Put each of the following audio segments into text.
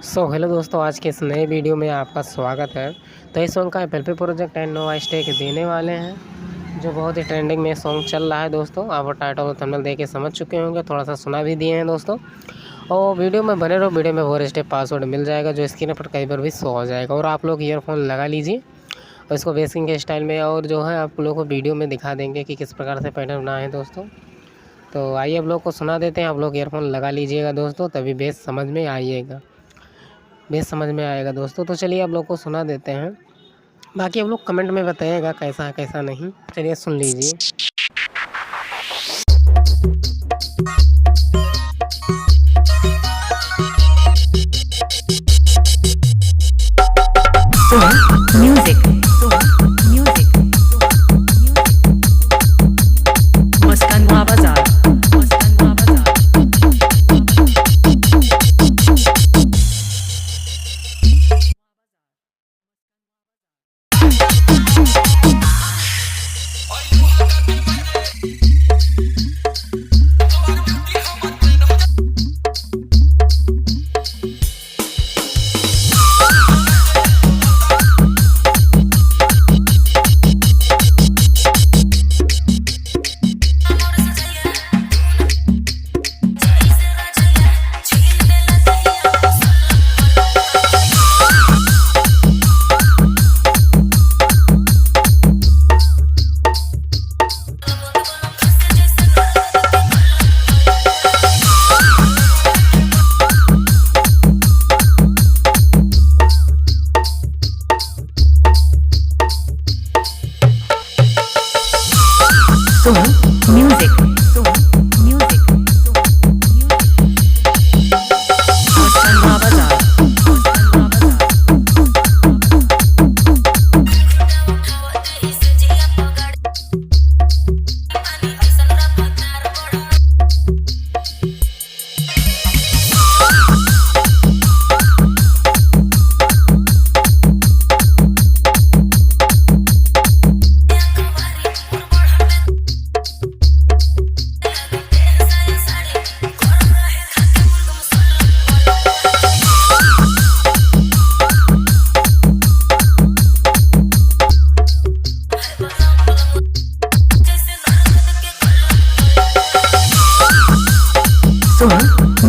Hello दोस्तों, आज के इस नए वीडियो में आपका स्वागत है। तो इस सॉन्ग का एपल प्रोजेक्ट एंड नोवा स्टेक देने वाले हैं, जो बहुत ही ट्रेंडिंग में सॉन्ग चल रहा है। दोस्तों आप टाइटल और थंबनेल देख के समझ चुके होंगे, थोड़ा सा सुना भी दिए हैं दोस्तों। और वीडियो में बने रहो, वीडियो में 4 स्टेप पासवर्ड मिल जाएगा, जो स्क्रीन पर कई बार भी शो हो जाएगा। और आप लोग ईयरफोन लगा लीजिए और इसको बेसिंग के स्टाइल में, और जो है आप लोगों को वीडियो में दिखा देंगे कि किस प्रकार से पैटर्न बनाए हैं दोस्तों। तो आइए आप लोग को सुना देते हैं। आप लोग ईयरफोन लगा लीजिएगा दोस्तों, तभी बेस समझ में आएगा दोस्तों। तो चलिए आप लोग को सुना देते हैं, बाकी आप लोग कमेंट में बताइएगा कैसा है कैसा नहीं। चलिए सुन लीजिए। म्यूजिक मुस्कान बाजार म्यूजिक मुस्कान बाजार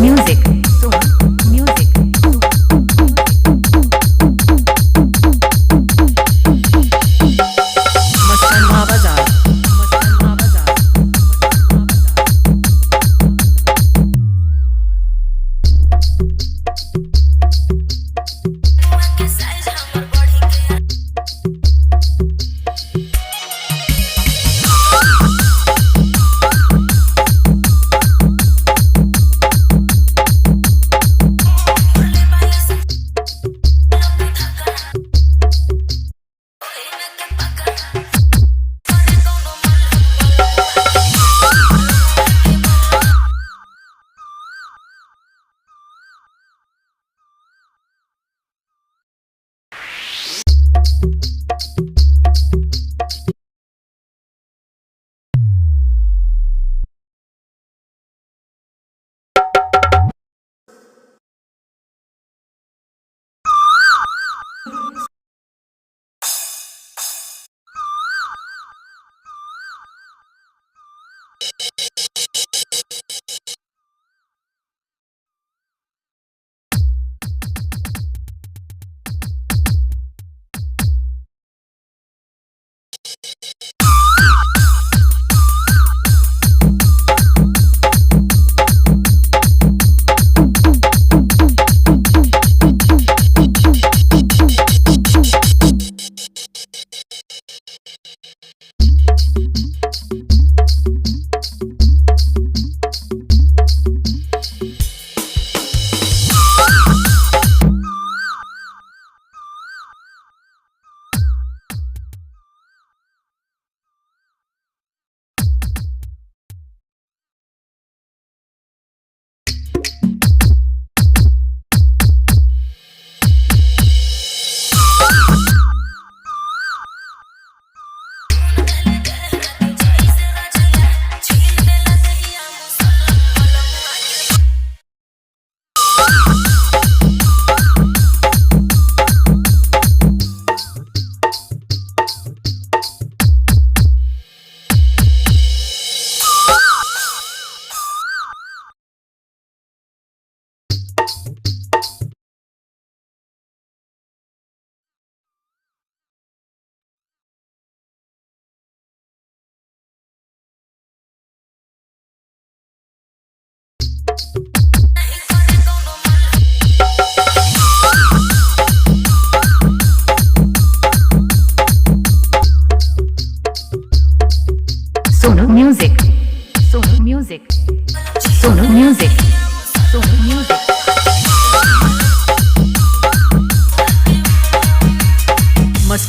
म्यूजिक मुस्कान बाजार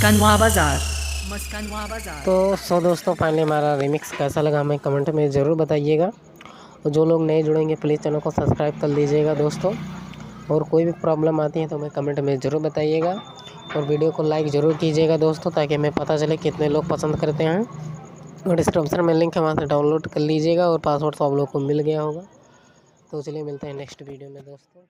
मस्कनवा बाजार, मस्कनवा बाजार। तो दोस्तों फाइनली हमारा रिमिक्स कैसा लगा हमें कमेंट में ज़रूर बताइएगा। और जो लोग नए जुड़ेंगे प्लीज़ चैनल को सब्सक्राइब कर लीजिएगा दोस्तों। और कोई भी प्रॉब्लम आती है तो हमें कमेंट में ज़रूर बताइएगा। और वीडियो को लाइक ज़रूर कीजिएगा दोस्तों, ताकि हमें पता चले कितने लोग पसंद करते हैं। और डिस्क्रिप्शन में लिंक है, वहाँ से डाउनलोड कर लीजिएगा। और पासवर्ड तो आप लोग को मिल गया होगा। तो चलिए मिलते हैं नेक्स्ट वीडियो में दोस्तों।